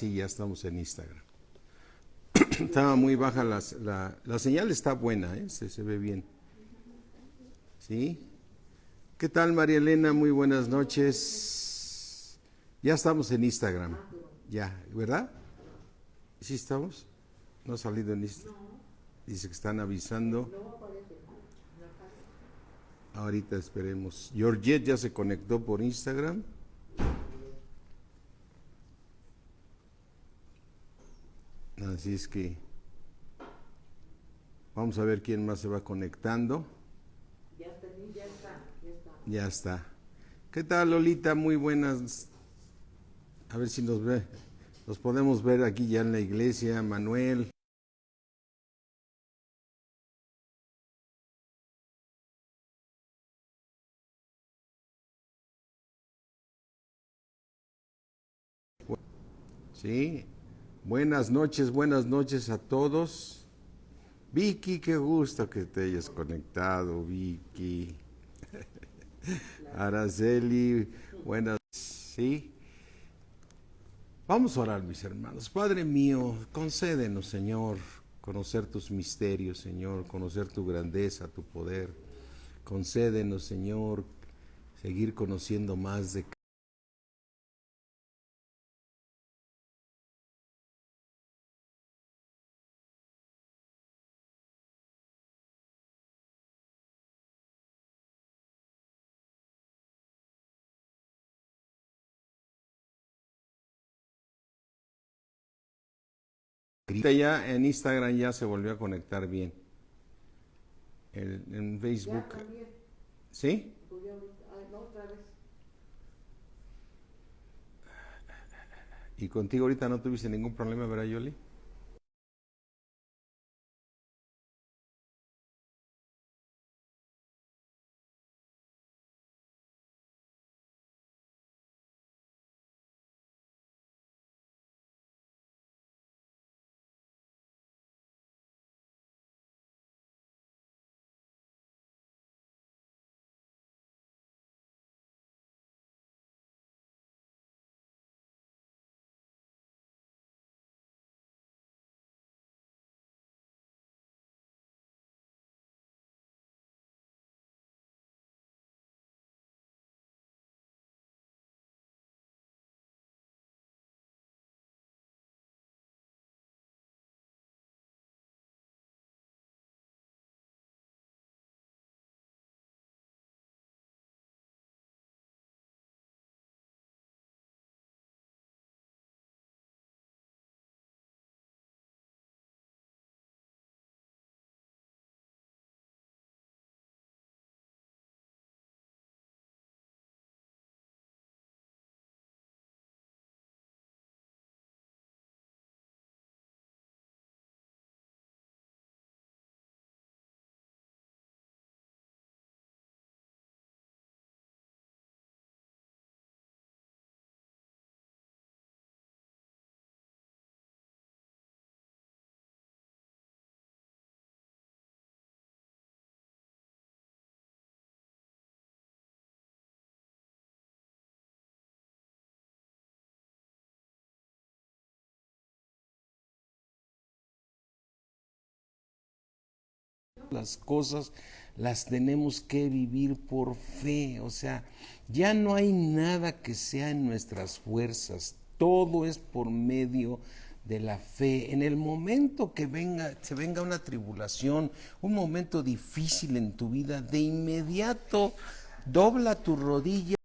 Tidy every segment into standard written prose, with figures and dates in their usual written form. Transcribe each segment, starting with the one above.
sí, ya estamos en Instagram. Estaba muy baja la señal, está buena, ¿eh? Se ve bien. ¿Sí? ¿Qué tal, María Elena? Muy buenas noches. Ya estamos en Instagram. Ya, ¿verdad? ¿Sí estamos? No ha salido en Instagram. Dice que están avisando. Ahorita esperemos. Georgette ya se conectó por Instagram. Así es que vamos a ver quién más se va conectando. Ya está. ¿Qué tal, Lolita? Muy buenas. A ver si nos ve. Nos podemos ver aquí ya en la iglesia, Manuel. Sí. Buenas noches a todos. Vicky, qué gusto que te hayas conectado, Vicky. Araceli, buenas. Sí. Vamos a orar, mis hermanos. Padre mío, concédenos, Señor, conocer tus misterios, Señor, conocer tu grandeza, tu poder. Concédenos, Señor, seguir conociendo más de Cristo. Ya en Instagram ya se volvió a conectar bien. En Facebook. ¿Sí? Y contigo ahorita no tuviste ningún problema, ¿verdad, Yoli? Las cosas las tenemos que vivir por fe, o sea, ya no hay nada que sea en nuestras fuerzas, todo es por medio de la fe. En el momento que se venga una tribulación, un momento difícil en tu vida, de inmediato dobla tu rodilla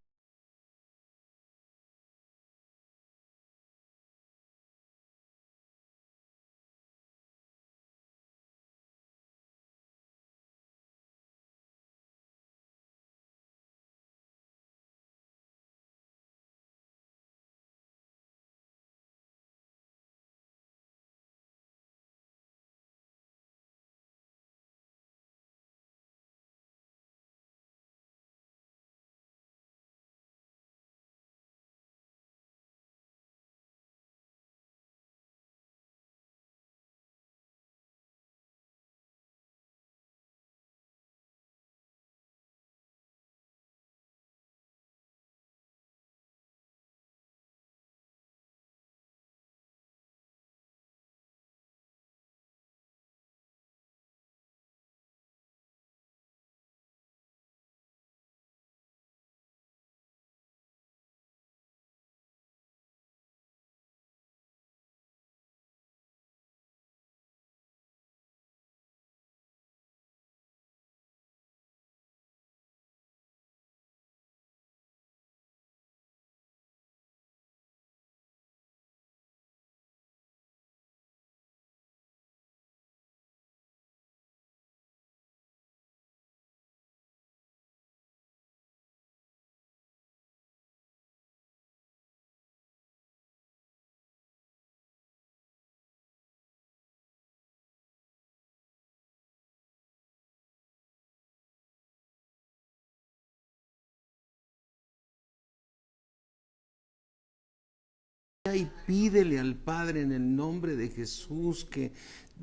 y pídele al Padre en el nombre de Jesús que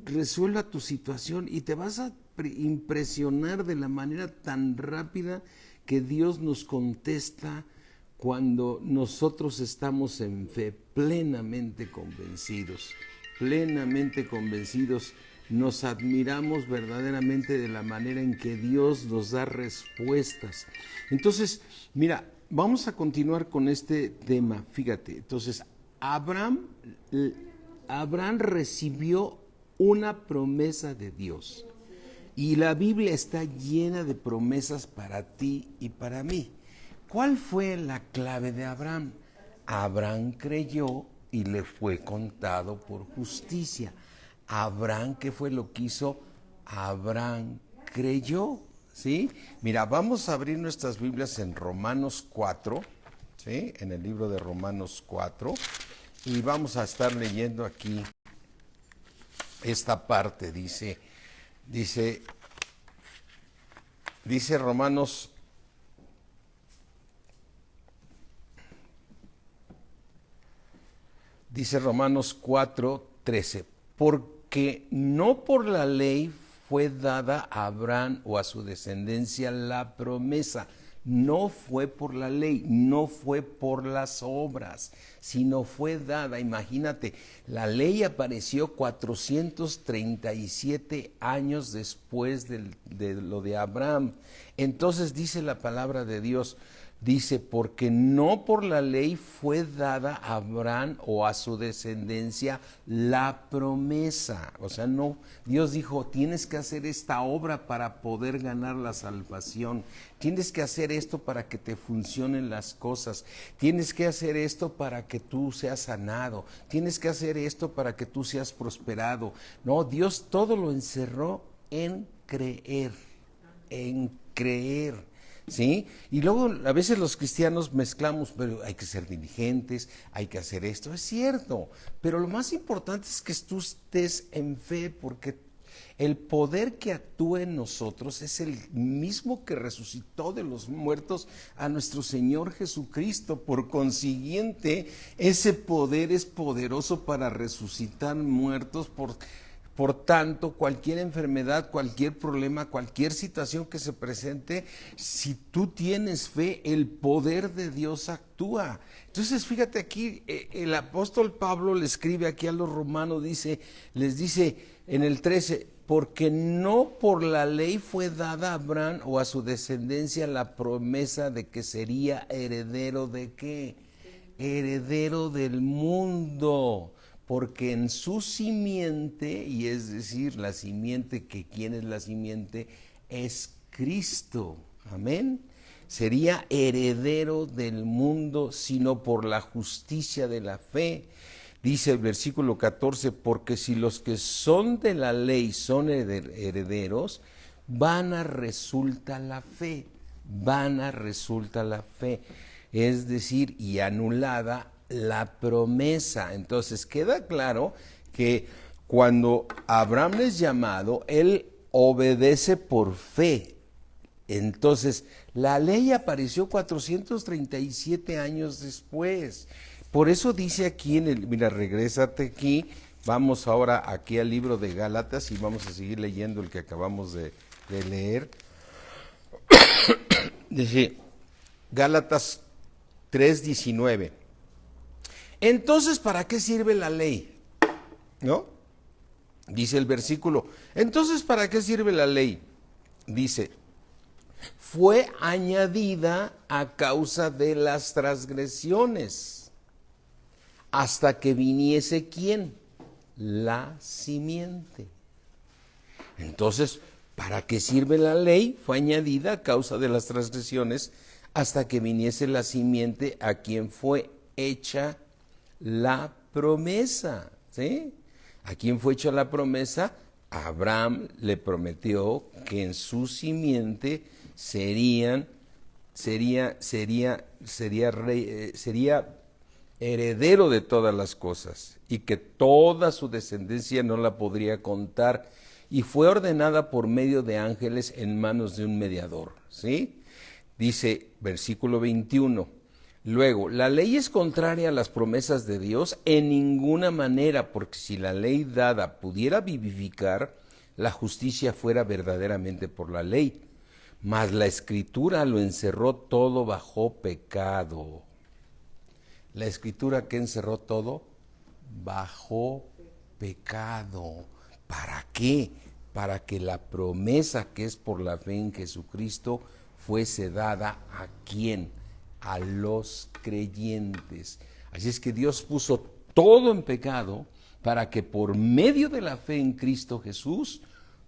resuelva tu situación y te vas a impresionar de la manera tan rápida que Dios nos contesta cuando nosotros estamos en fe, plenamente convencidos, nos admiramos verdaderamente de la manera en que Dios nos da respuestas. Entonces, mira, vamos a continuar con este tema, fíjate, entonces, Abraham recibió una promesa de Dios y la Biblia está llena de promesas para ti y para mí. ¿Cuál fue la clave de Abraham? Abraham creyó y le fue contado por justicia. Abraham, ¿qué fue lo que hizo? Abraham creyó, ¿sí? Mira, vamos a abrir nuestras Biblias en Romanos 4, ¿sí? En el libro de Romanos 4, y vamos a estar leyendo aquí esta parte, dice Romanos 4:13, porque no por la ley fue dada a Abraham o a su descendencia la promesa. No fue por la ley, no fue por las obras, sino fue dada. Imagínate, la ley apareció 437 años después de lo de Abraham. Entonces dice la palabra de Dios, dice, porque no por la ley fue dada a Abraham o a su descendencia la promesa. O sea, no, Dios dijo, tienes que hacer esta obra para poder ganar la salvación. Tienes que hacer esto para que te funcionen las cosas. Tienes que hacer esto para que tú seas sanado. Tienes que hacer esto para que tú seas prosperado. No, Dios todo lo encerró en creer, ¿sí? Y luego a veces los cristianos mezclamos, pero hay que ser diligentes, hay que hacer esto, es cierto, pero lo más importante es que tú estés en fe, porque el poder que actúa en nosotros es el mismo que resucitó de los muertos a nuestro Señor Jesucristo. Por consiguiente, ese poder es poderoso para resucitar muertos. Por tanto, cualquier enfermedad, cualquier problema, cualquier situación que se presente, si tú tienes fe, el poder de Dios actúa. Entonces, fíjate aquí, el apóstol Pablo le escribe aquí a los romanos, les dice en el 13, porque no por la ley fue dada a Abraham o a su descendencia la promesa de que sería heredero ¿de qué? Heredero del mundo. Porque en su simiente, y es decir, la simiente, que ¿quién es la simiente? Es Cristo, amén. Sería heredero del mundo, sino por la justicia de la fe. Dice el versículo 14, porque si los que son de la ley son herederos, vana resulta la fe, es decir, y anulada la promesa. Entonces queda claro que cuando Abraham es llamado, él obedece por fe. Entonces la ley apareció 437 años después. Por eso dice aquí mira, regrésate aquí, vamos ahora aquí al libro de Gálatas y vamos a seguir leyendo el que acabamos de leer. Dice Gálatas 3:19. Entonces, ¿para qué sirve la ley? ¿No? Dice el versículo, entonces, ¿para qué sirve la ley? Dice, fue añadida a causa de las transgresiones, hasta que viniese ¿quién? La simiente. Entonces, ¿para qué sirve la ley? Fue añadida a causa de las transgresiones, hasta que viniese la simiente a quien fue hecha la promesa, ¿sí? ¿A quién fue hecha la promesa? Abraham le prometió que en su simiente sería heredero de todas las cosas y que toda su descendencia no la podría contar, y fue ordenada por medio de ángeles en manos de un mediador, ¿sí? Dice versículo 21, Luego, la ley es contraria a las promesas de Dios en ninguna manera, porque si la ley dada pudiera vivificar, la justicia fuera verdaderamente por la ley. Mas la Escritura lo encerró todo bajo pecado. La Escritura, ¿qué encerró todo? Bajo pecado. ¿Para qué? Para que la promesa que es por la fe en Jesucristo fuese dada ¿a quién? A los creyentes. Así es que Dios puso todo en pecado para que por medio de la fe en Cristo Jesús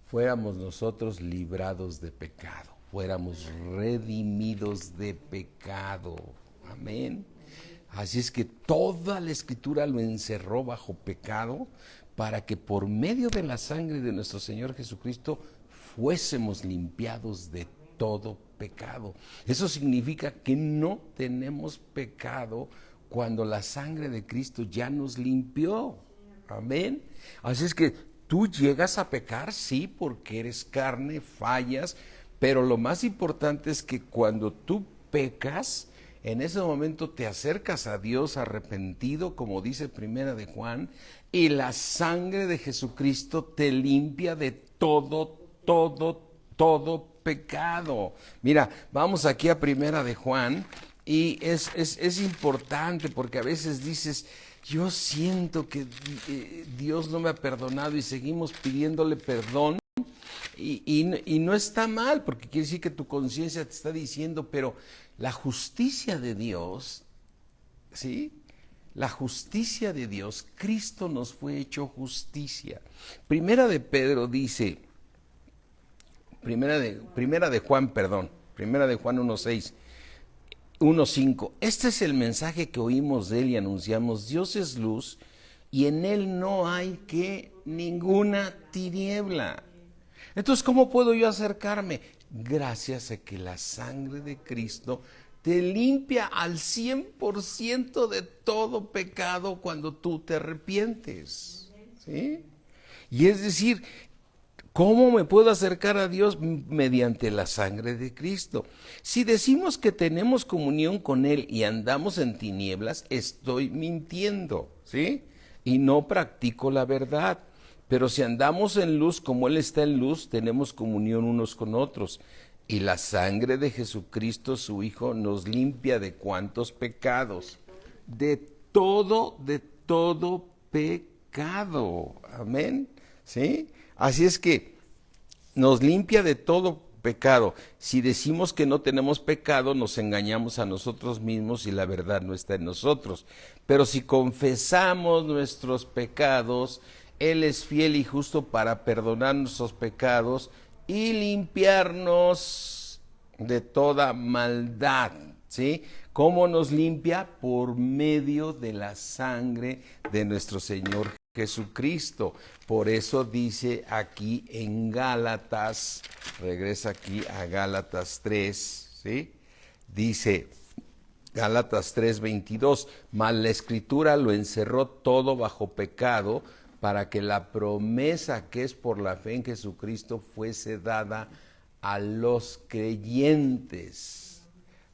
fuéramos nosotros librados de pecado, fuéramos redimidos de pecado. Amén. Así es que toda la Escritura lo encerró bajo pecado para que por medio de la sangre de nuestro Señor Jesucristo fuésemos limpiados de todo pecado. Eso significa que no tenemos pecado cuando la sangre de Cristo ya nos limpió. Amén. Así es que tú llegas a pecar, sí, porque eres carne, fallas, pero lo más importante es que cuando tú pecas, en ese momento te acercas a Dios arrepentido, como dice Primera de Juan, y la sangre de Jesucristo te limpia de todo pecado. Mira, vamos aquí a Primera de Juan, y es importante porque a veces dices, yo siento que Dios no me ha perdonado y seguimos pidiéndole perdón. Y no está mal, porque quiere decir que tu conciencia te está diciendo, pero la justicia de Dios, ¿sí? La justicia de Dios, Cristo nos fue hecho justicia. Primera de Pedro dice, Primera de Juan 1:6, 1:5, este es el mensaje que oímos de él y anunciamos, Dios es luz y en él no hay que ninguna tiniebla. Entonces, ¿cómo puedo yo acercarme? Gracias a que la sangre de Cristo te limpia al 100% de todo pecado cuando tú te arrepientes. ¿Sí? Y es decir, ¿cómo me puedo acercar a Dios? Mediante la sangre de Cristo. Si decimos que tenemos comunión con Él y andamos en tinieblas, estoy mintiendo, ¿sí? Y no practico la verdad. Pero si andamos en luz como Él está en luz, tenemos comunión unos con otros. Y la sangre de Jesucristo, su Hijo, nos limpia de cuántos pecados. De todo pecado. Amén. ¿Sí? Así es que nos limpia de todo pecado. Si decimos que no tenemos pecado, nos engañamos a nosotros mismos y la verdad no está en nosotros. Pero si confesamos nuestros pecados, Él es fiel y justo para perdonar nuestros pecados y limpiarnos de toda maldad, ¿sí? ¿Cómo nos limpia? Por medio de la sangre de nuestro Señor Jesucristo. Por eso dice aquí en Gálatas, regresa aquí a Gálatas 3, ¿sí? Dice Gálatas 3:22, mas la Escritura lo encerró todo bajo pecado, para que la promesa que es por la fe en Jesucristo fuese dada a los creyentes.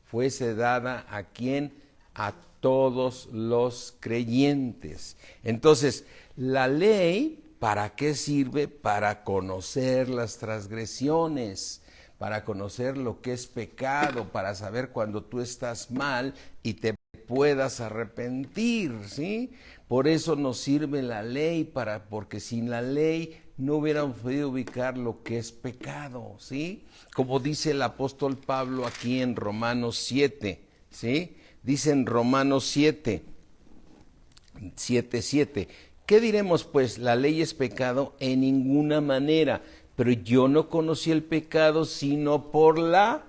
Fuese dada ¿a quién? A todos los creyentes. Entonces, la ley, ¿para qué sirve? Para conocer las transgresiones, para conocer lo que es pecado, para saber cuando tú estás mal y te puedas arrepentir, ¿sí? Por eso nos sirve la ley, porque sin la ley no hubiéramos podido ubicar lo que es pecado, ¿sí? Como dice el apóstol Pablo aquí en Romanos 7, ¿sí? Dice en Romanos 7:7, ¿qué diremos pues? La ley es pecado en ninguna manera, pero yo no conocí el pecado sino por la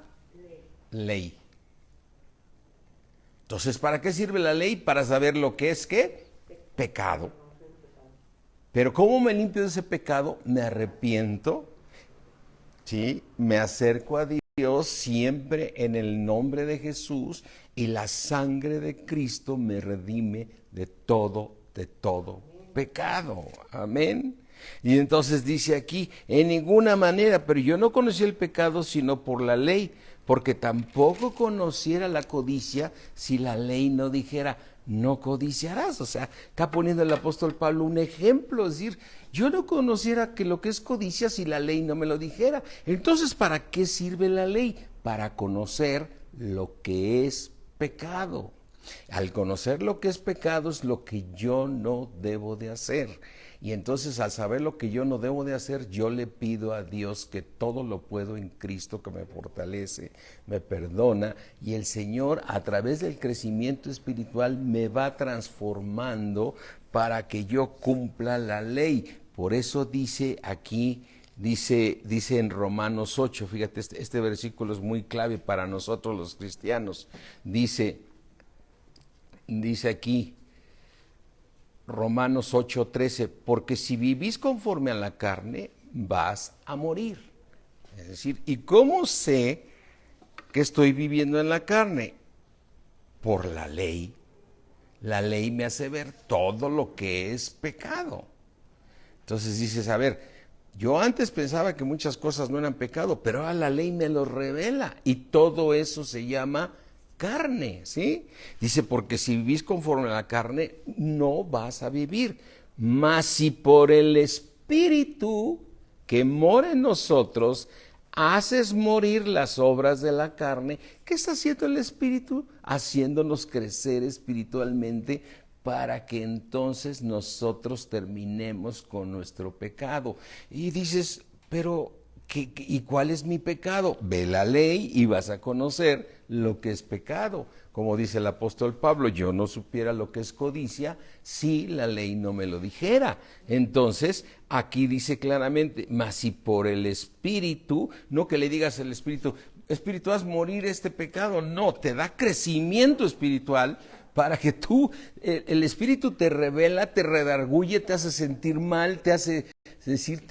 ley. Entonces, ¿para qué sirve la ley? Para saber lo que es, ¿qué? Pecado. Pero ¿cómo me limpio de ese pecado? Me arrepiento, ¿sí? Me acerco a Dios siempre en el nombre de Jesús y la sangre de Cristo me redime de todo pecado. Amén. Y entonces dice aquí, en ninguna manera, pero yo no conocí el pecado sino por la ley, porque tampoco conociera la codicia si la ley no dijera, no codiciarás. O sea, está poniendo el apóstol Pablo un ejemplo, es decir, yo no conociera que lo que es codicia si la ley no me lo dijera. Entonces, ¿para qué sirve la ley? Para conocer lo que es pecado. Al conocer lo que es pecado es lo que yo no debo de hacer. Y entonces al saber lo que yo no debo de hacer, yo le pido a Dios que todo lo puedo en Cristo que me fortalece, me perdona, y el Señor a través del crecimiento espiritual me va transformando para que yo cumpla la ley. Por eso dice aquí, dice en Romanos 8, fíjate, este versículo es muy clave para nosotros los cristianos. Dice aquí, Romanos 8:13, porque si vivís conforme a la carne, vas a morir. Es decir, ¿y cómo sé que estoy viviendo en la carne? Por la ley. La ley me hace ver todo lo que es pecado. Entonces dices, a ver, yo antes pensaba que muchas cosas no eran pecado, pero ahora la ley me lo revela y todo eso se llama carne, ¿sí? Dice, porque si vivís conforme a la carne, no vas a vivir. Mas si por el Espíritu que mora en nosotros, haces morir las obras de la carne, ¿qué está haciendo el Espíritu? Haciéndonos crecer espiritualmente para que entonces nosotros terminemos con nuestro pecado. Y dices, pero ¿y cuál es mi pecado? Ve la ley y vas a conocer lo que es pecado. Como dice el apóstol Pablo, yo no supiera lo que es codicia si la ley no me lo dijera. Entonces, aquí dice claramente, mas si por el Espíritu, no que le digas al Espíritu, Espíritu, haz morir este pecado. No, te da crecimiento espiritual para que tú, el Espíritu te revela, te redarguye, te hace sentir mal, te hace decir,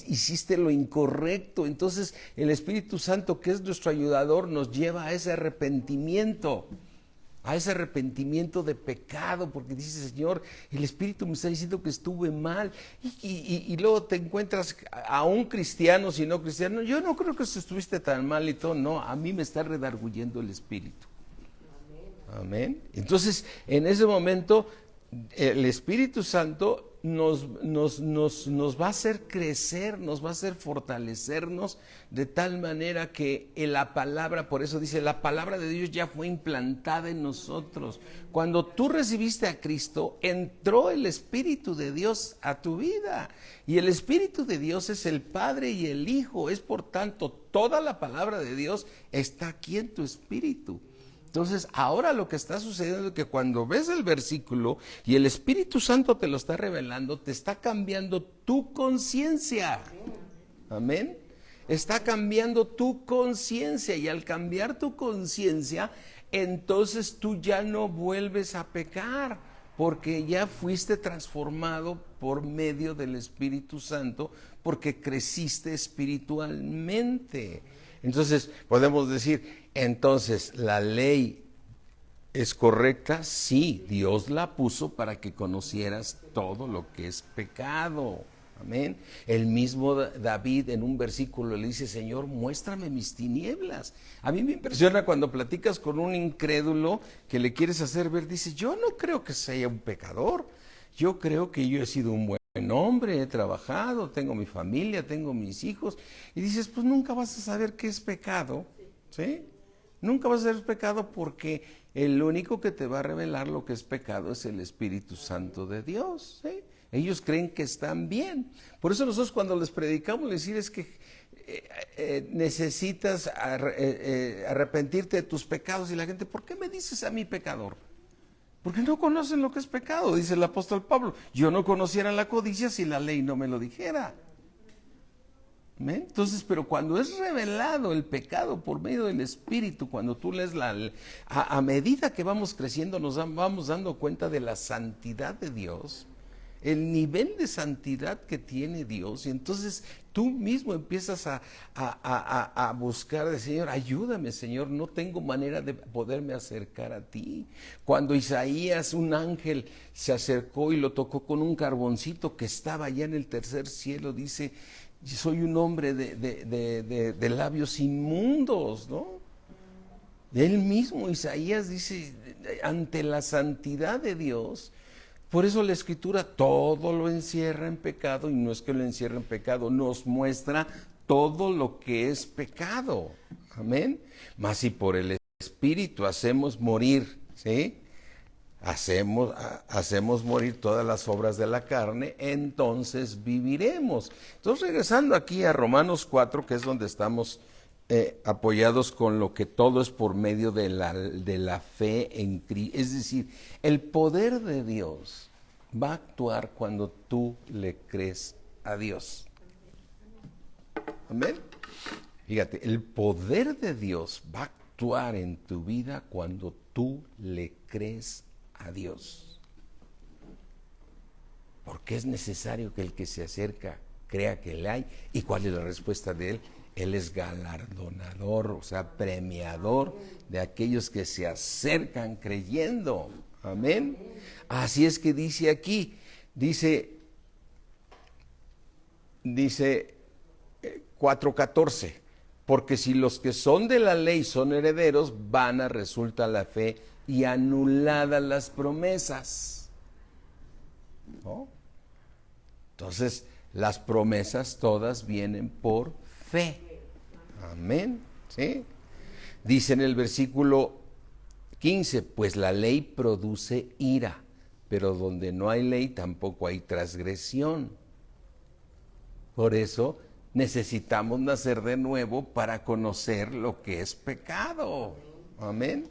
hiciste lo incorrecto. Entonces el Espíritu Santo, que es nuestro ayudador, nos lleva a ese arrepentimiento de pecado, porque dice, Señor, el Espíritu me está diciendo que estuve mal, y luego te encuentras a un cristiano, si no cristiano, yo no creo que estuviste tan mal y todo, no, a mí me está redarguyendo el Espíritu. Amén. Entonces, en ese momento, el Espíritu Santo nos va a hacer crecer, nos va a hacer fortalecernos de tal manera que en la palabra, por eso dice, la palabra de Dios ya fue implantada en nosotros. Cuando tú recibiste a Cristo, entró el Espíritu de Dios a tu vida. Y el Espíritu de Dios es el Padre y el Hijo. Es por tanto, toda la palabra de Dios está aquí en tu espíritu. Entonces, ahora lo que está sucediendo es que cuando ves el versículo y el Espíritu Santo te lo está revelando, te está cambiando tu conciencia. Amén. Está cambiando tu conciencia, y al cambiar tu conciencia, entonces tú ya no vuelves a pecar, porque ya fuiste transformado por medio del Espíritu Santo, porque creciste espiritualmente. Entonces podemos decir, entonces la ley es correcta, sí, Dios la puso para que conocieras todo lo que es pecado. Amén. El mismo David en un versículo le dice, Señor, muéstrame mis tinieblas. A mí me impresiona cuando platicas con un incrédulo que le quieres hacer ver, dice, yo no creo que sea un pecador, yo creo que yo he sido un buen hombre, he trabajado, tengo mi familia, tengo mis hijos, y dices, pues nunca vas a saber qué es pecado, ¿sí? Nunca vas a saber pecado, porque el único que te va a revelar lo que es pecado es el Espíritu Santo de Dios, ¿sí? Ellos creen que están bien. Por eso nosotros cuando les predicamos, les decimos que necesitas arrepentirte de tus pecados, y la gente, ¿por qué me dices a mí pecador? Porque no conocen lo que es pecado, dice el apóstol Pablo. Yo no conociera la codicia si la ley no me lo dijera. ¿Ven? Entonces, pero cuando es revelado el pecado por medio del Espíritu, cuando tú lees a medida que vamos creciendo, nos vamos dando cuenta de la santidad de Dios, el nivel de santidad que tiene Dios, y entonces tú mismo empiezas a buscar de Señor, ayúdame Señor, no tengo manera de poderme acercar a ti. Cuando Isaías, un ángel, se acercó y lo tocó con un carboncito que estaba allá en el tercer cielo, dice, soy un hombre de labios inmundos, ¿no? Él mismo, Isaías dice, ante la santidad de Dios, por eso la Escritura todo lo encierra en pecado, y no es que lo encierre en pecado, nos muestra todo lo que es pecado. Amén. Mas si por el Espíritu hacemos morir, ¿sí? Hacemos morir todas las obras de la carne, entonces viviremos. Entonces, regresando aquí a Romanos 4, que es donde estamos apoyados con lo que todo es por medio de la fe en Cristo. Es decir, el poder de Dios va a actuar cuando tú le crees a Dios. Amén. Fíjate, el poder de Dios va a actuar en tu vida cuando tú le crees a Dios. Porque es necesario que el que se acerca crea que le hay. ¿Y cuál es la respuesta de él? Él es galardonador, o sea, premiador de aquellos que se acercan creyendo. Amén. Así es que dice aquí, dice 4:14, porque si los que son de la ley son herederos, vana resulta la fe y anuladas las promesas. ¿No? Entonces, las promesas todas vienen por fe. Amén. ¿Sí? Dice en el versículo 15, pues la ley produce ira, pero donde no hay ley tampoco hay transgresión. Por eso necesitamos nacer de nuevo para conocer lo que es pecado. Amén.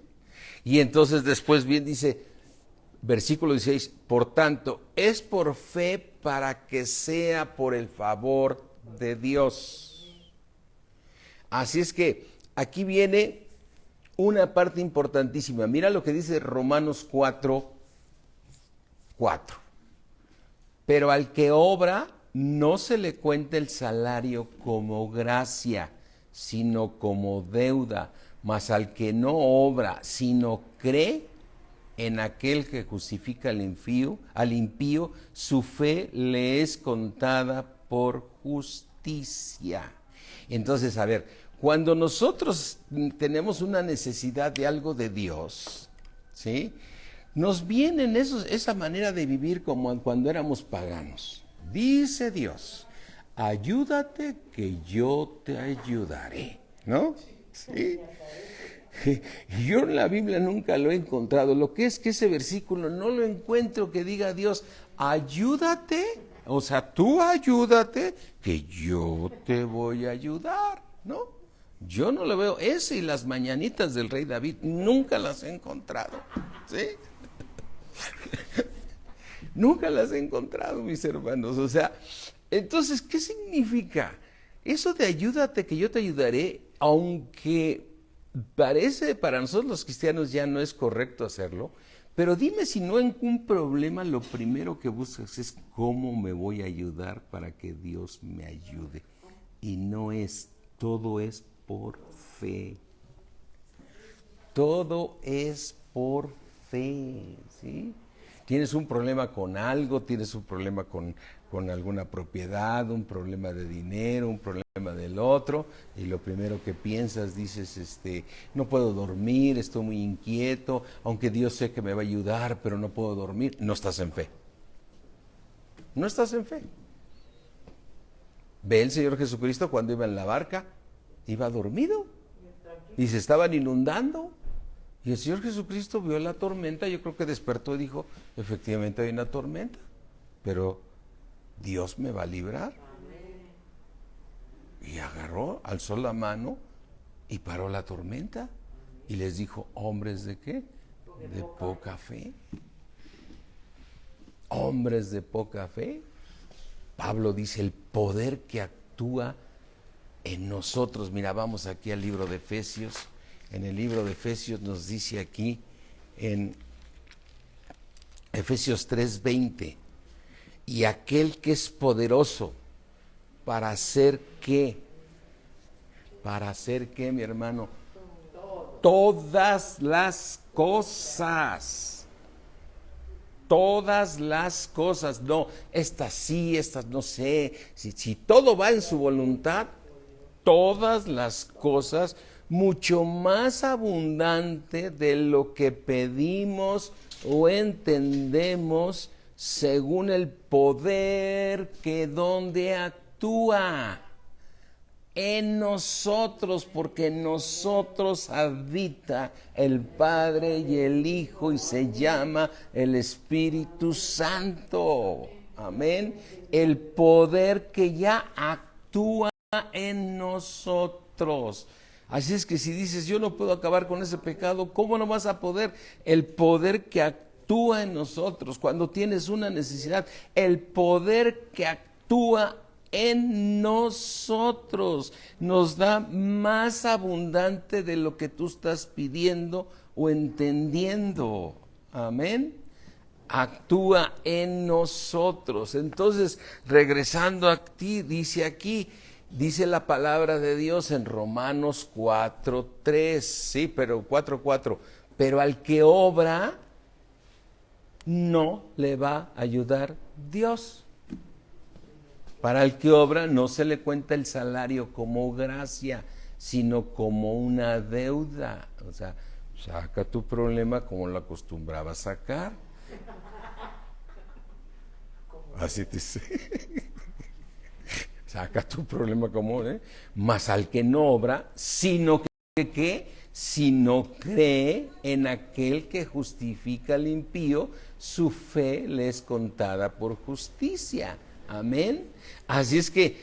Y entonces después bien dice, versículo 16, por tanto, es por fe para que sea por el favor de Dios. Así es que aquí viene una parte importantísima. Mira lo que dice Romanos 4:4. Pero al que obra, no se le cuenta el salario como gracia, sino como deuda. Mas al que no obra, sino cree en aquel que justifica al impío, su fe le es contada por justicia. Entonces, a ver, cuando nosotros tenemos una necesidad de algo de Dios, ¿sí? Nos viene esa manera de vivir como cuando éramos paganos. Dice Dios, ayúdate que yo te ayudaré, ¿no? Sí. Yo en la Biblia nunca lo he encontrado. Lo que es que ese versículo no lo encuentro que diga Dios, ayúdate, o sea, tú ayúdate, que yo te voy a ayudar, ¿no? Yo no lo veo. Ese y las mañanitas del rey David nunca las he encontrado, ¿sí? Nunca las he encontrado, mis hermanos. O sea, entonces, ¿qué significa? Eso de ayúdate que yo te ayudaré, aunque parece para nosotros los cristianos ya no es correcto hacerlo, pero dime si no en un problema lo primero que buscas es cómo me voy a ayudar para que Dios me ayude. Y no es, todo es por fe. Todo es por fe, ¿sí? Tienes un problema con algo, tienes un problema con alguna propiedad, un problema de dinero, un problema del otro, y lo primero que piensas, dices, no puedo dormir, estoy muy inquieto, aunque Dios sé que me va a ayudar, pero no puedo dormir. No estás en fe. No estás en fe. Ve el Señor Jesucristo cuando iba en la barca, iba dormido, y se estaban inundando. Y el Señor Jesucristo vio la tormenta, yo creo que despertó y dijo, efectivamente hay una tormenta, pero Dios me va a librar. Y agarró, alzó la mano y paró la tormenta. Y les dijo, ¿hombres de qué? De poca fe. Hombres de poca fe. Pablo dice, el poder que actúa en nosotros. Mira, vamos aquí al libro de Efesios. En el libro de Efesios nos dice aquí, en Efesios 3:20, y aquel que es poderoso para hacer ¿qué? Para hacer ¿qué, mi hermano? Todas las cosas. Todas las cosas. No, estas sí, estas no sé. Si todo va en su voluntad, todas las cosas mucho más abundante de lo que pedimos o entendemos, según el poder que donde actúa en nosotros, porque en nosotros habita el Padre y el Hijo y se llama el Espíritu Santo. Amén. El poder que ya actúa en nosotros. Así es que si dices, yo no puedo acabar con ese pecado, ¿cómo no vas a poder? El poder que actúa en nosotros, cuando tienes una necesidad, el poder que actúa en nosotros nos da más abundante de lo que tú estás pidiendo o entendiendo. Amén. Actúa en nosotros. Entonces, regresando a ti, dice aquí, dice la palabra de Dios en Romanos 4:3, sí, pero 4:4, pero al que obra no le va a ayudar Dios. Para el que obra no se le cuenta el salario como gracia, sino como una deuda. O sea, saca tu problema como lo acostumbraba a sacar. Así te dice. Saca tu problema como, más al que no obra, sino que sino cree en aquel que justifica al impío, su fe le es contada por justicia. Amén. Así es que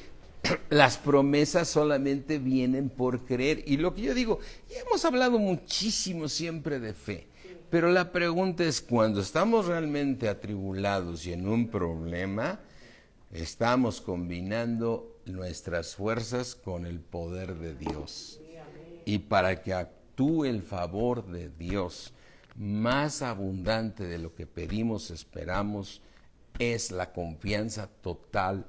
las promesas solamente vienen por creer. Y lo que yo digo, ya hemos hablado muchísimo siempre de fe, pero la pregunta es, cuando estamos realmente atribulados y en un problema, estamos combinando nuestras fuerzas con el poder de Dios. Y para que actúe el favor de Dios más abundante de lo que pedimos, esperamos, es la confianza total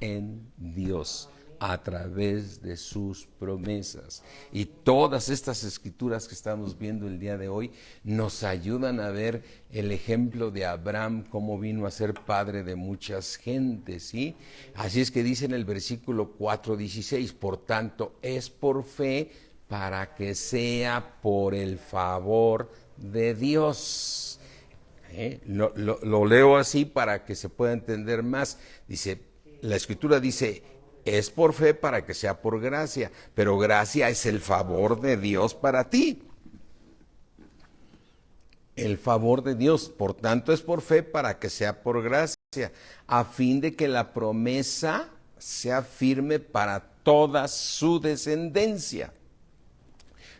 en Dios a través de sus promesas. Y todas estas escrituras que estamos viendo el día de hoy nos ayudan a ver el ejemplo de Abraham, cómo vino a ser padre de muchas gentes, ¿sí? Así es que dice en el versículo 4:16, por tanto es por fe para que sea por el favor de Dios. Lo leo así para que se pueda entender más. Dice, la escritura dice, es por fe para que sea por gracia, pero gracia es el favor de Dios para ti. El favor de Dios, por tanto es por fe para que sea por gracia, a fin de que la promesa sea firme para toda su descendencia.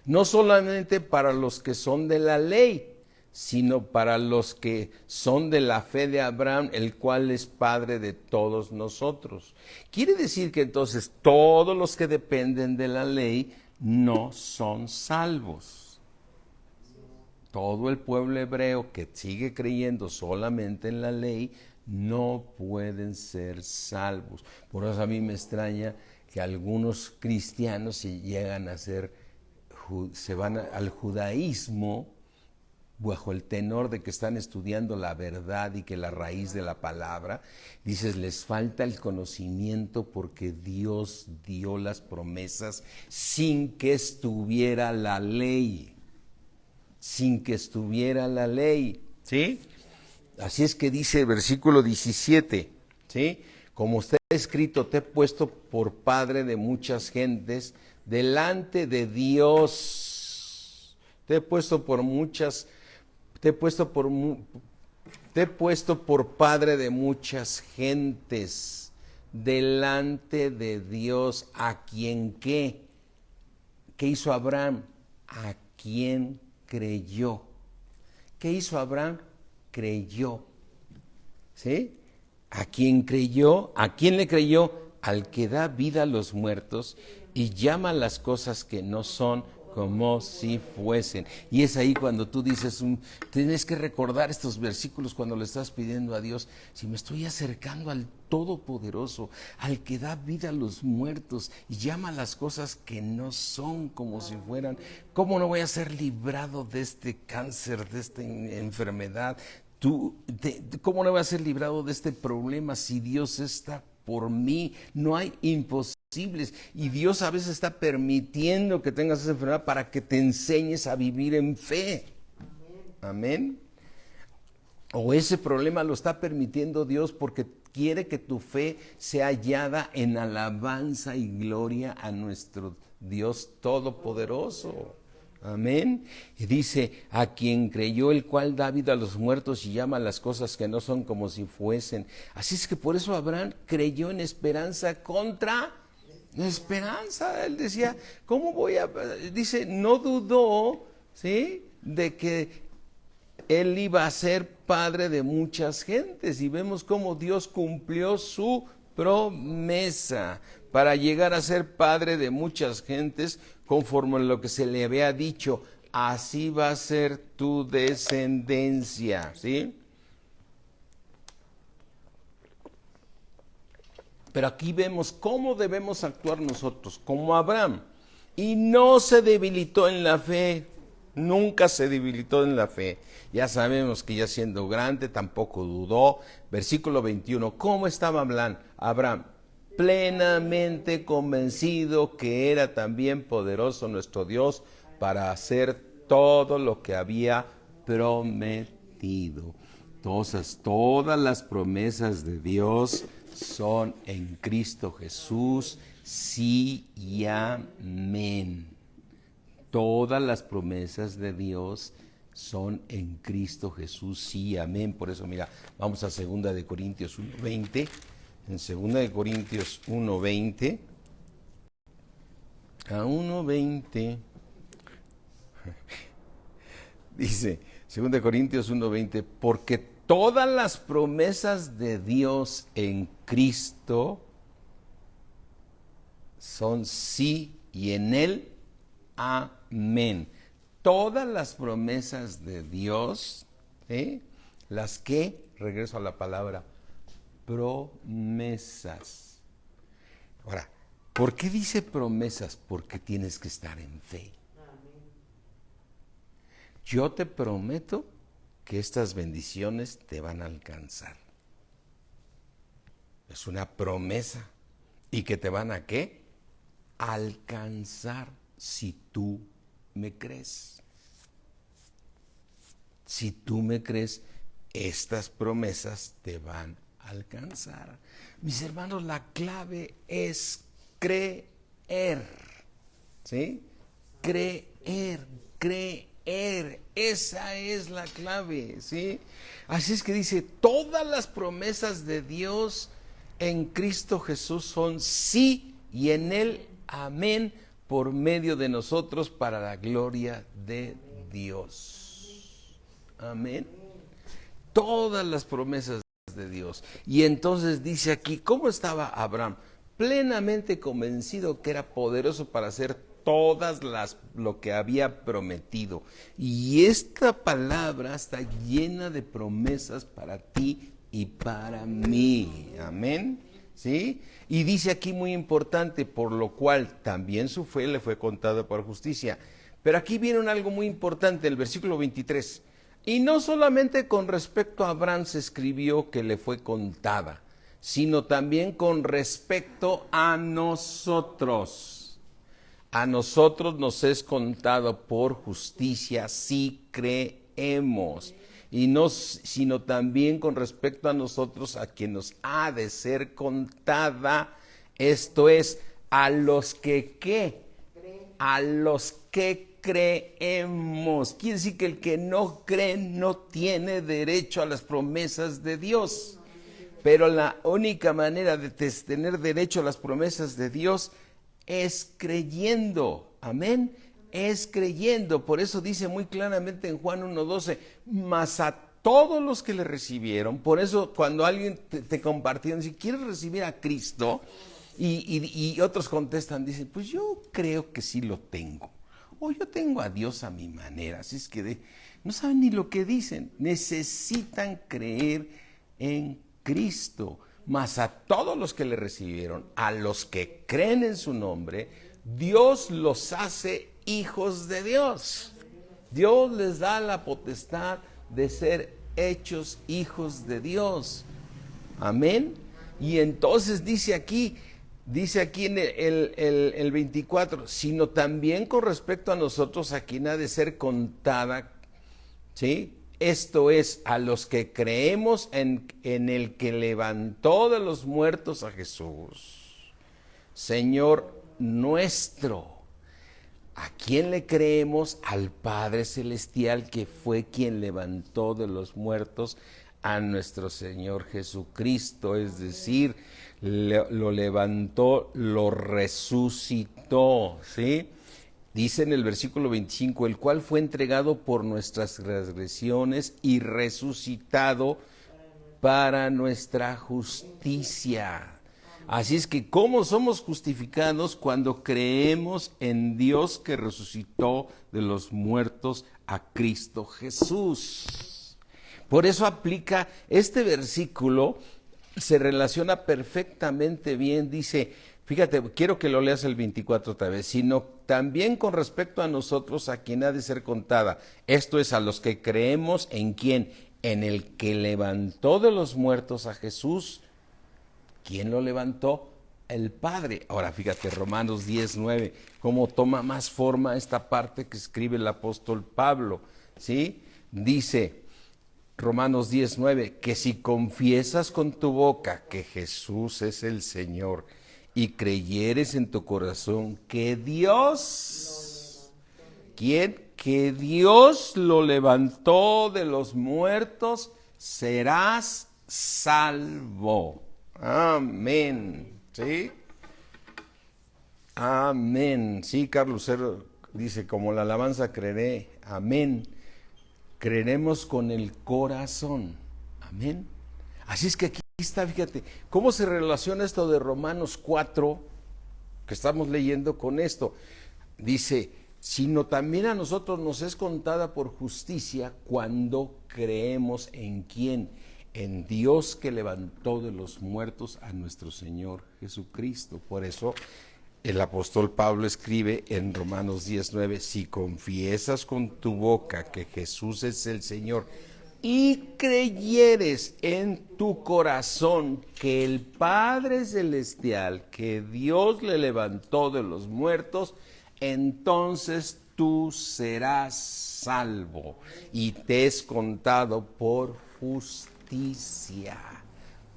No solamente para los que son de la ley, sino para los que son de la fe de Abraham, el cual es padre de todos nosotros. Quiere decir que entonces todos los que dependen de la ley no son salvos. Todo el pueblo hebreo que sigue creyendo solamente en la ley no pueden ser salvos. Por eso a mí me extraña que algunos cristianos se van al judaísmo bajo el tenor de que están estudiando la verdad y que la raíz de la palabra, dices, les falta el conocimiento porque Dios dio las promesas sin que estuviera la ley. Sin que estuviera la ley, ¿sí? Así es que dice el versículo 17, ¿sí? Como está escrito, te he puesto por padre de muchas gentes delante de Dios. Te he puesto por padre de muchas gentes delante de Dios, a quien ¿qué hizo Abraham? A quien creyó. ¿Qué hizo Abraham? Creyó. ¿Sí? ¿A quién creyó? ¿A quién le creyó? Al que da vida a los muertos y llama las cosas que no son como si fuesen. Y es ahí cuando tú dices, tienes que recordar estos versículos cuando le estás pidiendo a Dios, si me estoy acercando al Todopoderoso, al que da vida a los muertos y llama las cosas que no son como si fueran, ¿cómo no voy a ser librado de este cáncer, de esta enfermedad? ¿Cómo no voy a ser librado de este problema si Dios está por mí? No hay imposibilidad y Dios a veces está permitiendo que tengas esa enfermedad para que te enseñes a vivir en fe. Amén. O ese problema lo está permitiendo Dios porque quiere que tu fe sea hallada en alabanza y gloria a nuestro Dios Todopoderoso. Amén. Y dice, a quien creyó, el cual da vida a los muertos y llama a las cosas que no son como si fuesen. Así es que por eso Abraham creyó en esperanza contra esperanza. Él decía, ¿cómo voy a...? Dice, no dudó, ¿sí?, de que él iba a ser padre de muchas gentes. Y vemos cómo Dios cumplió su promesa para llegar a ser padre de muchas gentes, conforme a lo que se le había dicho. Así va a ser tu descendencia, ¿sí? Pero aquí vemos cómo debemos actuar nosotros, como Abraham. Y no se debilitó en la fe, nunca se debilitó en la fe. Ya sabemos que ya siendo grande tampoco dudó. Versículo 21, ¿cómo estaba Abraham? Plenamente convencido que era también poderoso nuestro Dios para hacer todo lo que había prometido. Entonces, todas las promesas de Dios son en Cristo Jesús, sí y amén. Todas las promesas de Dios son en Cristo Jesús, sí, amén. Por eso, mira, vamos a 2 de Corintios 1:20. En 2 de Corintios 1:20, a 1:20, dice, 2 de Corintios 1:20, porque todas las promesas de Dios en Cristo son sí y en Él amén. Todas las promesas de Dios, ¿sí?, las que, regreso a la palabra, promesas. Ahora, ¿por qué dice promesas? Porque tienes que estar en fe. Yo te prometo que estas bendiciones te van a alcanzar. Es una promesa. ¿Y que te van a qué? Alcanzar si tú me crees. Si tú me crees, estas promesas te van a alcanzar. Mis hermanos, la clave es creer. ¿Sí? Creer. Esa es la clave, ¿sí? Así es que dice, todas las promesas de Dios en Cristo Jesús son sí y en Él amén, por medio de nosotros para la gloria de Dios. Amén. Todas las promesas de Dios. Y entonces dice aquí, ¿cómo estaba Abraham? Plenamente convencido que era poderoso para hacer todas lo que había prometido. Y esta palabra está llena de promesas para ti y para mí. Amén. ¿Sí? Y dice aquí muy importante, por lo cual también su fe le fue contada por justicia. Pero aquí viene algo muy importante, el versículo 23. Y no solamente con respecto a Abraham se escribió que le fue contada, sino también con respecto a nosotros. A nosotros nos es contado por justicia si creemos. Y no, sino también con respecto a nosotros, a quien nos ha de ser contada, esto es, a los que ¿qué? A los que creemos. Quiere decir que el que no cree no tiene derecho a las promesas de Dios. Pero la única manera de tener derecho a las promesas de Dios es creyendo. Amén. Es creyendo. Por eso dice muy claramente en Juan 1:12, mas a todos los que le recibieron. Por eso cuando alguien te compartió, si quieres recibir a Cristo, y otros contestan, dicen, pues yo creo que sí lo tengo, o yo tengo a Dios a mi manera. Así es que no saben ni lo que dicen. Necesitan creer en Cristo. Mas a todos los que le recibieron, a los que creen en su nombre, Dios los hace hijos de Dios. Dios les da la potestad de ser hechos hijos de Dios. Amén. Y entonces dice aquí, Dice aquí en el 24, sino también con respecto a nosotros a quien ha de ser contada, ¿sí? Esto es, a los que creemos en el que levantó de los muertos a Jesús, Señor nuestro. ¿A quién le creemos? Al Padre Celestial, que fue quien levantó de los muertos a nuestro Señor Jesucristo, es decir, lo levantó, lo resucitó, ¿sí? Dice en el versículo 25, el cual fue entregado por nuestras transgresiones y resucitado para nuestra justicia. Así es que, ¿cómo somos justificados? Cuando creemos en Dios que resucitó de los muertos a Cristo Jesús. Por eso aplica este versículo, se relaciona perfectamente bien, dice, fíjate, quiero que lo leas el 24 otra vez, sino también con respecto a nosotros a quien ha de ser contada. Esto es, a los que creemos en quién, en el que levantó de los muertos a Jesús. ¿Quién lo levantó? El Padre. Ahora fíjate, Romanos 10:9, cómo toma más forma esta parte que escribe el apóstol Pablo, ¿sí? Dice Romanos 10:9, que si confiesas con tu boca que Jesús es el Señor y creyeres en tu corazón que Dios, ¿quién? Que Dios lo levantó de los muertos, serás salvo. Amén. ¿Sí? Amén. Sí, Carlos Cero dice, como la alabanza creeré. Amén. Creeremos con el corazón. Amén. Así es que aquí está, fíjate, cómo se relaciona esto de Romanos 4, que estamos leyendo, con esto. Dice, sino también a nosotros nos es contada por justicia cuando creemos en quién, en Dios que levantó de los muertos a nuestro Señor Jesucristo. Por eso el apóstol Pablo escribe en Romanos 10:9, si confiesas con tu boca que Jesús es el Señor y creyeres en tu corazón que el Padre Celestial, que Dios le levantó de los muertos, entonces tú serás salvo y te es contado por justicia,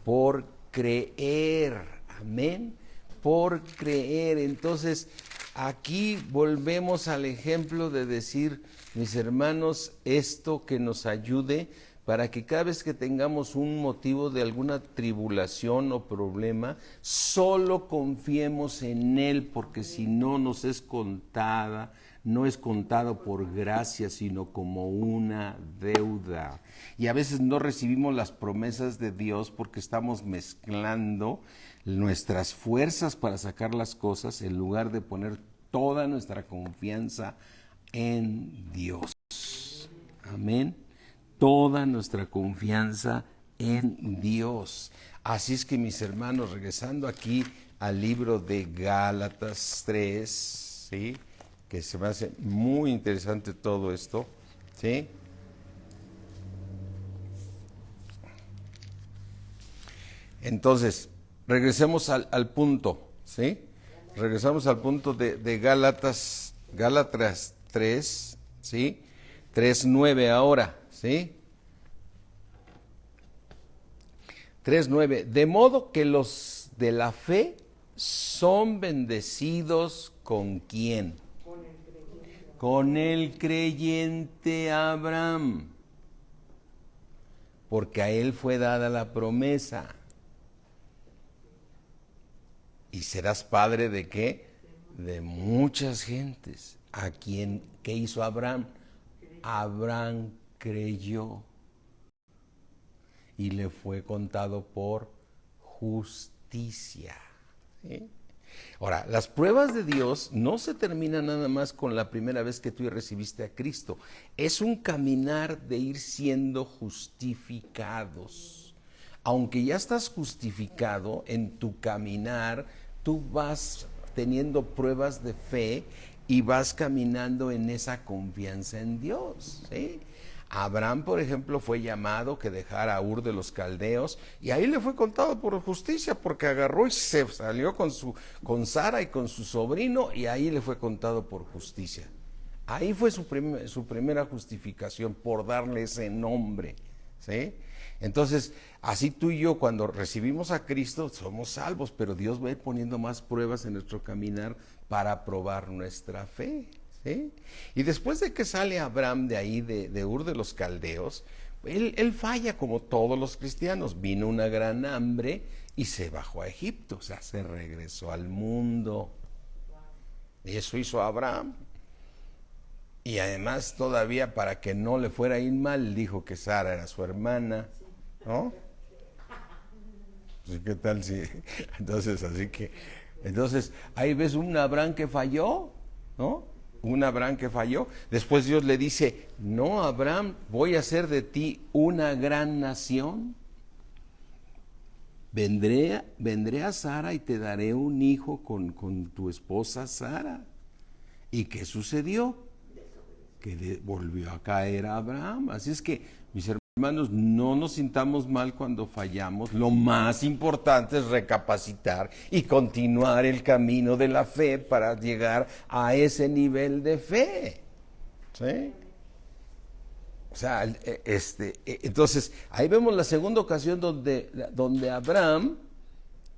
por creer. Amén. Por creer. Entonces, aquí volvemos al ejemplo de decir, mis hermanos, esto que nos ayude para que cada vez que tengamos un motivo de alguna tribulación o problema, solo confiemos en Él, porque si no nos es contada, no es contado por gracia, sino como una deuda. Y a veces no recibimos las promesas de Dios porque estamos mezclando nuestras fuerzas para sacar las cosas en lugar de poner toda nuestra confianza en Dios. Amén. Toda nuestra confianza en Dios. Así es que, mis hermanos, regresando aquí al libro de Gálatas 3, ¿sí?, que se me hace muy interesante todo esto, ¿sí? Entonces, regresemos al punto, ¿sí? Regresamos al punto de Gálatas 3, ¿sí? 3:9 ahora, ¿sí? 3:9, de modo que los de la fe son bendecidos ¿con quién? Con el creyente Abraham, porque a él fue dada la promesa. ¿Y serás padre de qué? De muchas gentes. ¿A quién? ¿Qué hizo Abraham? Abraham creyó y le fue contado por justicia. ¿Sí? Ahora, las pruebas de Dios no se terminan nada más con la primera vez que tú recibiste a Cristo. Es un caminar de ir siendo justificados. Aunque ya estás justificado, en tu caminar, tú vas teniendo pruebas de fe y vas caminando en esa confianza en Dios, ¿sí? Abraham, por ejemplo, fue llamado que dejara a Ur de los Caldeos, y ahí le fue contado por justicia, porque agarró y se salió con Sara y con su sobrino, y ahí le fue contado por justicia. Ahí fue su primera justificación, por darle ese nombre, ¿sí? Entonces, así tú y yo, cuando recibimos a Cristo, somos salvos, pero Dios va a ir poniendo más pruebas en nuestro caminar para probar nuestra fe, ¿sí? Y después de que sale Abraham de ahí, de Ur de los Caldeos, él falla como todos los cristianos. Vino una gran hambre y se bajó a Egipto, o sea, se regresó al mundo. Y eso hizo Abraham. Y además todavía, para que no le fuera a ir mal, dijo que Sara era su hermana, ¿no? Pues, ¿qué tal si? Entonces, ahí ves un Abraham que falló, ¿no? Un Abraham que falló. Después Dios le dice, no, Abraham, voy a hacer de ti una gran nación. Vendré a Sara y te daré un hijo con tu esposa Sara. ¿Y qué sucedió? Que volvió a caer a Abraham. Así es que, mis hermanos, no nos sintamos mal cuando fallamos. Lo más importante es recapacitar y continuar el camino de la fe para llegar a ese nivel de fe, ¿sí? O sea, entonces, ahí vemos la segunda ocasión donde Abraham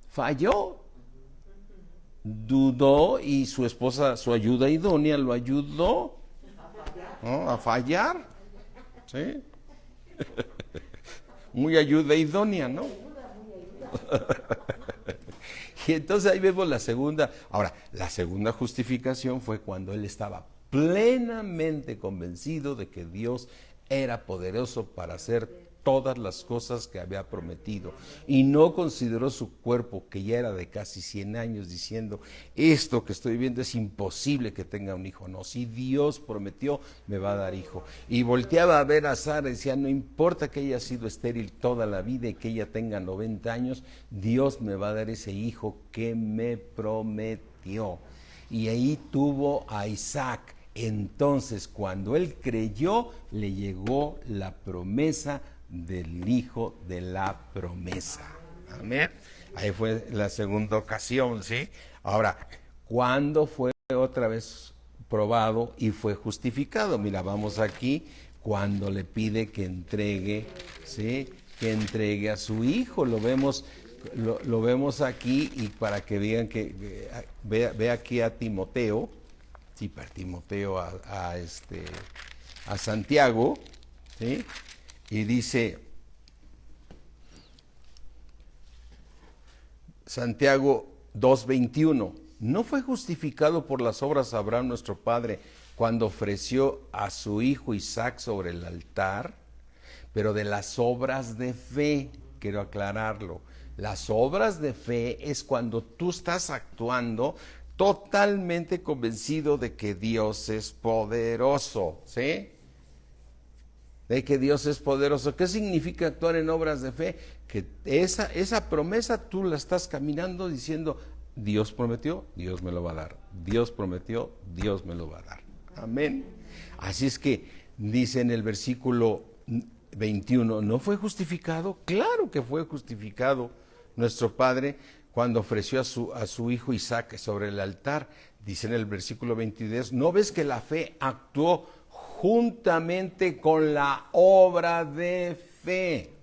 falló, dudó, y su esposa, su ayuda idónea, lo ayudó, ¿no?, a fallar, ¿sí? Muy ayuda idónea, ¿no? Y entonces ahí vemos la segunda. Ahora, la segunda justificación fue cuando él estaba plenamente convencido de que Dios era poderoso para hacer todas las cosas que había prometido, y no consideró su cuerpo, que ya era de casi 100 años, diciendo, esto que estoy viendo es imposible que tenga un hijo. No, si Dios prometió, me va a dar hijo. Y volteaba a ver a Sara y decía, no importa que ella haya sido estéril toda la vida y que ella tenga 90 años, Dios me va a dar ese hijo que me prometió. Y ahí tuvo a Isaac. Entonces, cuando él creyó, le llegó la promesa del hijo de la promesa. Amén. Ahí fue la segunda ocasión, ¿sí? Ahora, ¿cuándo fue otra vez probado y fue justificado? Mira, vamos aquí, cuando le pide que entregue, ¿sí?, que entregue a su hijo. Lo vemos aquí, y para que vean que ve aquí a Timoteo, sí, para Timoteo, a Santiago, ¿sí? Y dice Santiago 2:21, ¿no fue justificado por las obras Abraham nuestro padre cuando ofreció a su hijo Isaac sobre el altar? Pero de las obras de fe, quiero aclararlo, las obras de fe es cuando tú estás actuando totalmente convencido de que Dios es poderoso, ¿sí? De que Dios es poderoso. ¿Qué significa actuar en obras de fe? Que esa promesa tú la estás caminando diciendo, Dios prometió, Dios me lo va a dar. Dios prometió, Dios me lo va a dar. Amén. Así es que dice en el versículo 21, ¿no fue justificado? Claro que fue justificado nuestro Padre cuando ofreció a su hijo Isaac sobre el altar. Dice en el versículo 22, ¿no ves que la fe actuó juntamente con la obra de fe?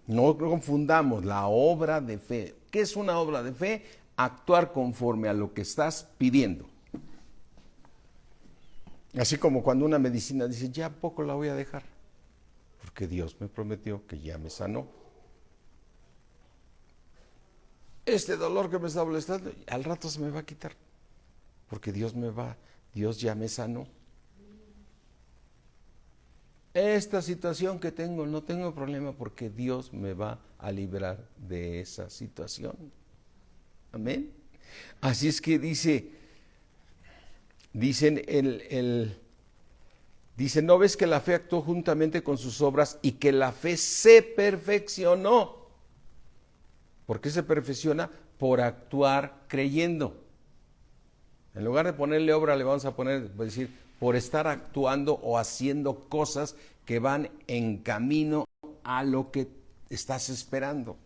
No confundamos la obra de fe. ¿Qué es una obra de fe? Actuar conforme a lo que estás pidiendo. Así como cuando una medicina dice, ya poco la voy a dejar, porque Dios me prometió que ya me sanó. Este dolor que me está molestando, al rato se me va a quitar, porque Dios ya me sanó. Esta situación que tengo, no tengo problema, porque Dios me va a librar de esa situación. Amén. Así es que dice, ¿no ves que la fe actuó juntamente con sus obras y que la fe se perfeccionó? ¿Por qué se perfecciona? Por actuar creyendo. En lugar de ponerle obra, le vamos a poner, decir, por estar actuando o haciendo cosas que van en camino a lo que estás esperando.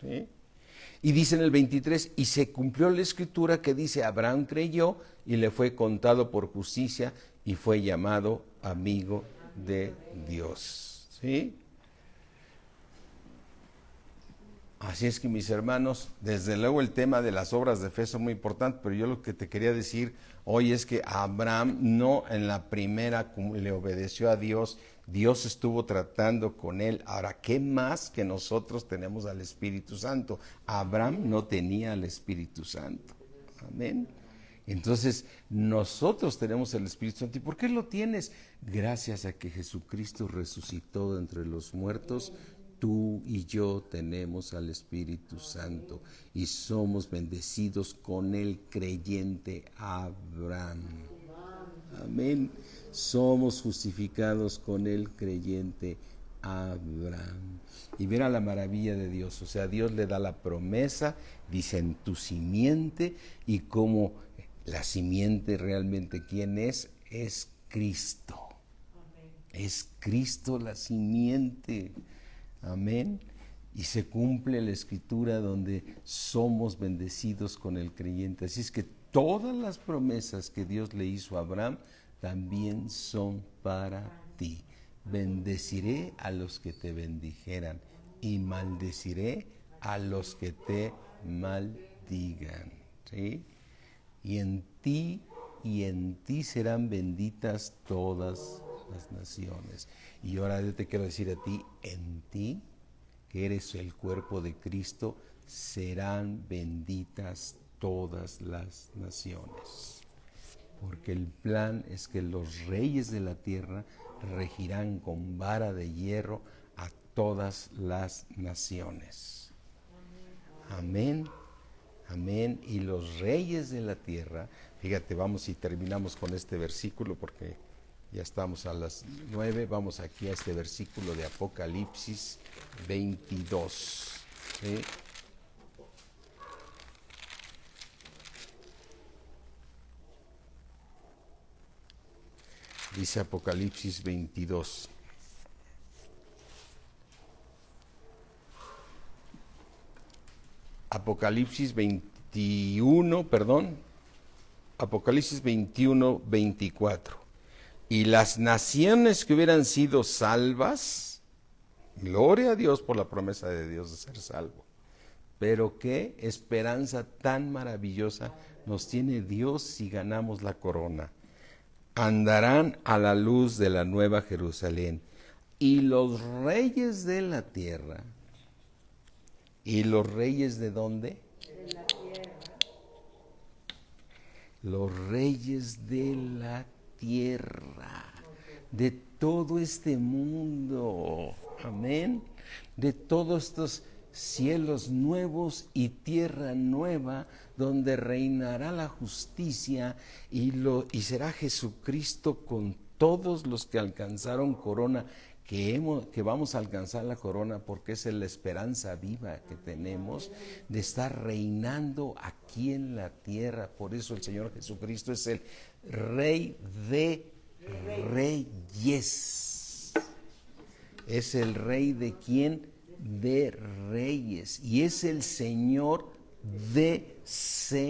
¿Sí? Y dice en el 23, y se cumplió la escritura que dice, Abraham creyó y le fue contado por justicia y fue llamado amigo de Dios. ¿Sí? Así es que, mis hermanos, desde luego el tema de las obras de fe son muy importantes, pero yo lo que te quería decir hoy es que Abraham no en la primera le obedeció a Dios, Dios estuvo tratando con él. Ahora, ¿qué más que nosotros tenemos al Espíritu Santo? Abraham no tenía al Espíritu Santo. Amén. Entonces, nosotros tenemos el Espíritu Santo. ¿Y por qué lo tienes? Gracias a que Jesucristo resucitó de entre los muertos. Tú y yo tenemos al Espíritu Santo y somos bendecidos con el creyente Abraham. Amén. Somos justificados con el creyente Abraham. Y mira la maravilla de Dios. O sea, Dios le da la promesa, dice en tu simiente, y como la simiente realmente, ¿quién es? Es Cristo. Es Cristo la simiente. Amén. Y se cumple la escritura donde somos bendecidos con el creyente. Así es que todas las promesas que Dios le hizo a Abraham también son para ti. Bendeciré a los que te bendijeran y maldeciré a los que te maldigan. ¿Sí? Y en ti serán benditas todas las naciones. Y ahora yo te quiero decir a ti, en ti, que eres el cuerpo de Cristo, serán benditas todas las naciones. Porque el plan es que los reyes de la tierra regirán con vara de hierro a todas las naciones. Amén. Amén. Y los reyes de la tierra, fíjate, vamos y terminamos con este versículo porque ya estamos a las 9, vamos aquí a este versículo de Apocalipsis 22. ¿Sí? Dice Apocalipsis 22. Apocalipsis 21, perdón. Apocalipsis 21, 24. Y las naciones que hubieran sido salvas, gloria a Dios por la promesa de Dios de ser salvo. Pero qué esperanza tan maravillosa nos tiene Dios si ganamos la corona. Andarán a la luz de la nueva Jerusalén. Y los reyes de la tierra. ¿Y los reyes de dónde? De la tierra. Los reyes de la tierra, de todo este mundo, amén, de todos estos cielos nuevos y tierra nueva, donde reinará la justicia y será Jesucristo con todos los que alcanzaron corona, que vamos a alcanzar la corona porque es la esperanza viva que tenemos de estar reinando aquí en la tierra. Por eso el Señor Jesucristo es el Rey de Reyes. Es el Rey de quién? De Reyes. Y es el Señor de señores.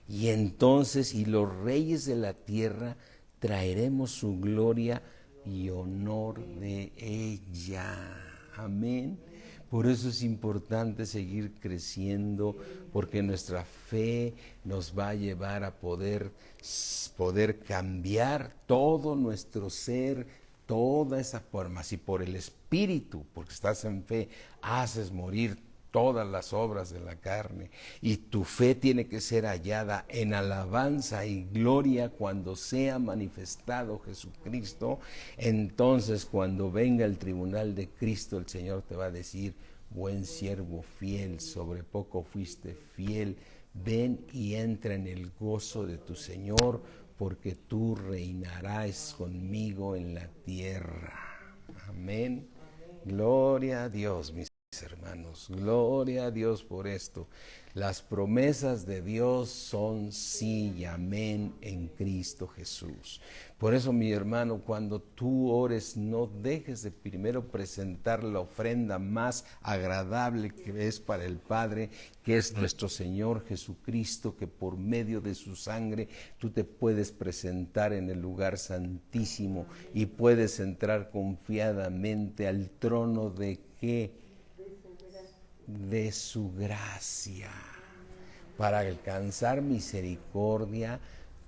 Y entonces, y los reyes de la tierra traeremos su gloria y honor de ella. Amén. Por eso es importante seguir creciendo, porque nuestra fe nos va a llevar a poder cambiar todo nuestro ser, toda esa forma. Si por el Espíritu, porque estás en fe, haces morir todas las obras de la carne, y tu fe tiene que ser hallada en alabanza y gloria cuando sea manifestado Jesucristo. Entonces, cuando venga el tribunal de Cristo, el Señor te va a decir: buen siervo fiel, sobre poco fuiste fiel, ven y entra en el gozo de tu Señor, porque tú reinarás conmigo en la tierra. Amén. Gloria a Dios, mis Hermanos, gloria a Dios por esto. Las promesas de Dios son sí y amén en Cristo Jesús. Por eso, mi hermano, cuando tú ores, no dejes de primero presentar la ofrenda más agradable que es para el Padre, que es nuestro Señor Jesucristo, que por medio de su sangre tú te puedes presentar en el lugar santísimo y puedes entrar confiadamente al trono de ¿qué? De su gracia, para alcanzar misericordia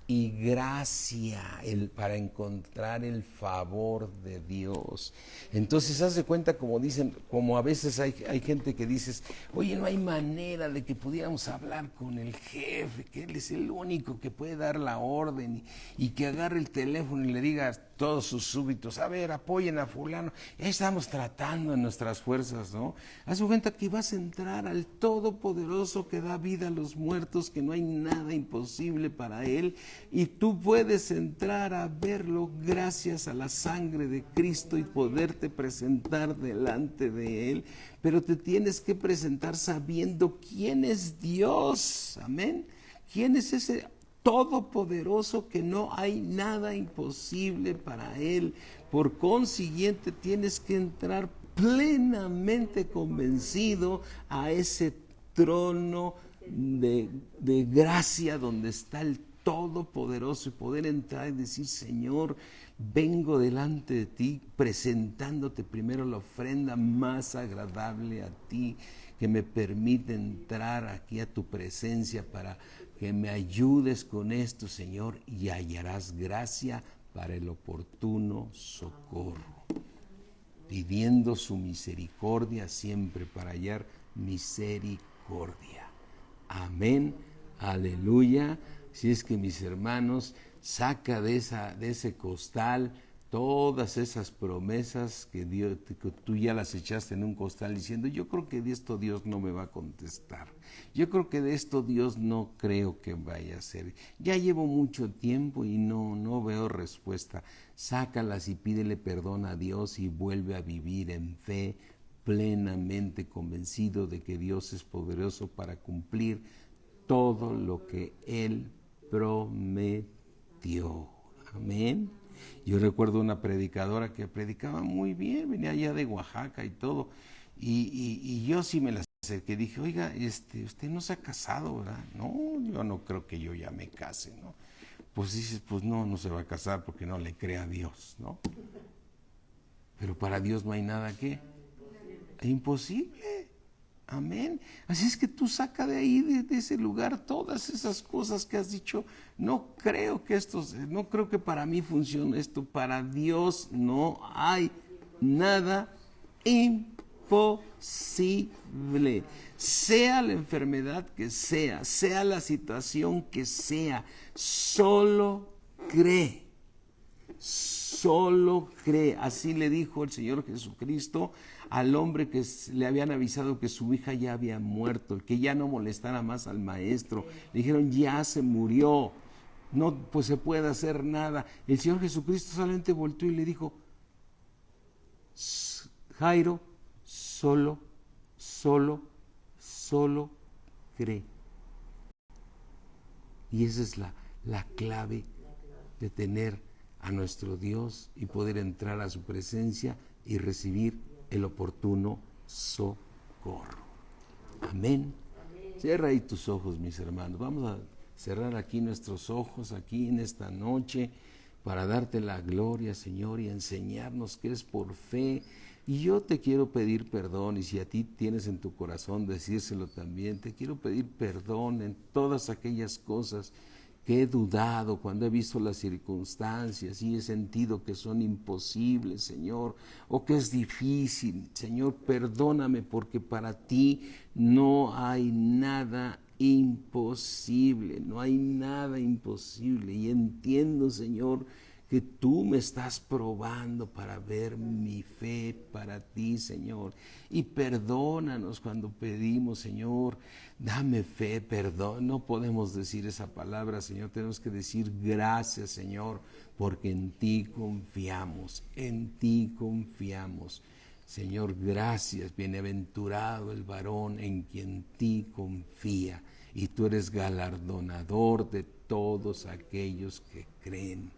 y gracia, para encontrar el favor de Dios. Entonces, haz de cuenta, como dicen, como a veces hay gente que dices, oye, no hay manera de que pudiéramos hablar con el jefe, que él es el único que puede dar la orden, y que agarre el teléfono y le diga a todos sus súbditos, a ver, apoyen a fulano. Ya estamos tratando en nuestras fuerzas, ¿no? Haz de cuenta que vas a entrar al Todopoderoso que da vida a los muertos, que no hay nada imposible para él, y tú puedes entrar a verlo gracias a la sangre de Cristo y poderte presentar delante de él, pero te tienes que presentar sabiendo quién es Dios, amén. ¿Quién es ese todopoderoso que no hay nada imposible para él? Por consiguiente, tienes que entrar plenamente convencido a ese trono de gracia donde está el Todopoderoso, y poder entrar y decir, Señor, vengo delante de ti presentándote primero la ofrenda más agradable a ti, que me permite entrar aquí a tu presencia para que me ayudes con esto, Señor, y hallarás gracia para el oportuno socorro, pidiendo su misericordia siempre para hallar misericordia. Amén, aleluya. Si es que, mis hermanos, saca de ese costal todas esas promesas que tú ya las echaste en un costal diciendo, yo creo que de esto Dios no me va a contestar, yo creo que de esto Dios no creo que vaya a ser, ya llevo mucho tiempo y no veo respuesta. Sácalas y pídele perdón a Dios y vuelve a vivir en fe, plenamente convencido de que Dios es poderoso para cumplir todo lo que Él prometió. Amén. Yo recuerdo una predicadora que predicaba muy bien, venía allá de Oaxaca y todo, y yo sí me la acerqué, dije, oiga, usted no se ha casado, ¿verdad? No, yo no creo que yo ya me case, ¿no? Pues dices, pues no se va a casar porque no le cree a Dios, ¿no? Pero para Dios no hay nada que imposible. Amén. Así es que tú saca de ahí, de ese lugar, todas esas cosas que has dicho. No creo que para mí funcione esto. Para Dios no hay nada imposible. Sea la enfermedad que sea la situación que sea, solo cree. Solo cree. Así le dijo el Señor Jesucristo al hombre que le habían avisado que su hija ya había muerto, que ya no molestara más al maestro. Le dijeron, ya se murió, no pues se puede hacer nada. El Señor Jesucristo solamente volteó y le dijo, Jairo, solo cree. Y esa es la clave de tener a nuestro Dios y poder entrar a su presencia y recibir el oportuno socorro. Amén. Cierra ahí tus ojos, mis hermanos. Vamos a cerrar aquí nuestros ojos, aquí en esta noche, para darte la gloria, Señor, y enseñarnos que es por fe. Y yo te quiero pedir perdón, y si a ti tienes en tu corazón decírselo también, te quiero pedir perdón en todas aquellas cosas que he dudado cuando he visto las circunstancias y he sentido que son imposibles, Señor, o que es difícil. Señor, perdóname, porque para ti no hay nada imposible, no hay nada imposible. Y entiendo, Señor, que tú me estás probando para ver mi fe para ti, Señor. Y perdónanos cuando pedimos, Señor, dame fe, perdón. No podemos decir esa palabra, Señor. Tenemos que decir gracias, Señor, porque en ti confiamos, en ti confiamos. Señor, gracias, bienaventurado el varón en quien ti confía, y tú eres galardonador de todos aquellos que creen.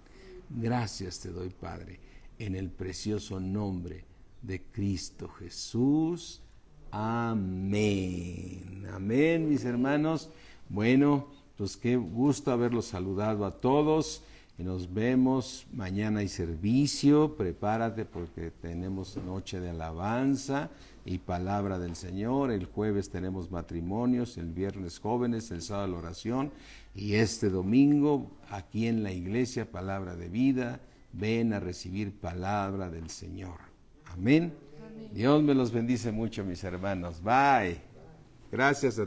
Gracias te doy, Padre, en el precioso nombre de Cristo Jesús. Amén. Amén, mis hermanos. Bueno, pues qué gusto haberlos saludado a todos. Y nos vemos, mañana hay servicio, prepárate porque tenemos noche de alabanza y palabra del Señor. El jueves tenemos matrimonios, el viernes jóvenes, el sábado la oración, y este domingo aquí en la iglesia palabra de vida. Ven a recibir palabra del Señor. Amén. Dios me los bendice mucho, mis hermanos. Bye. Gracias a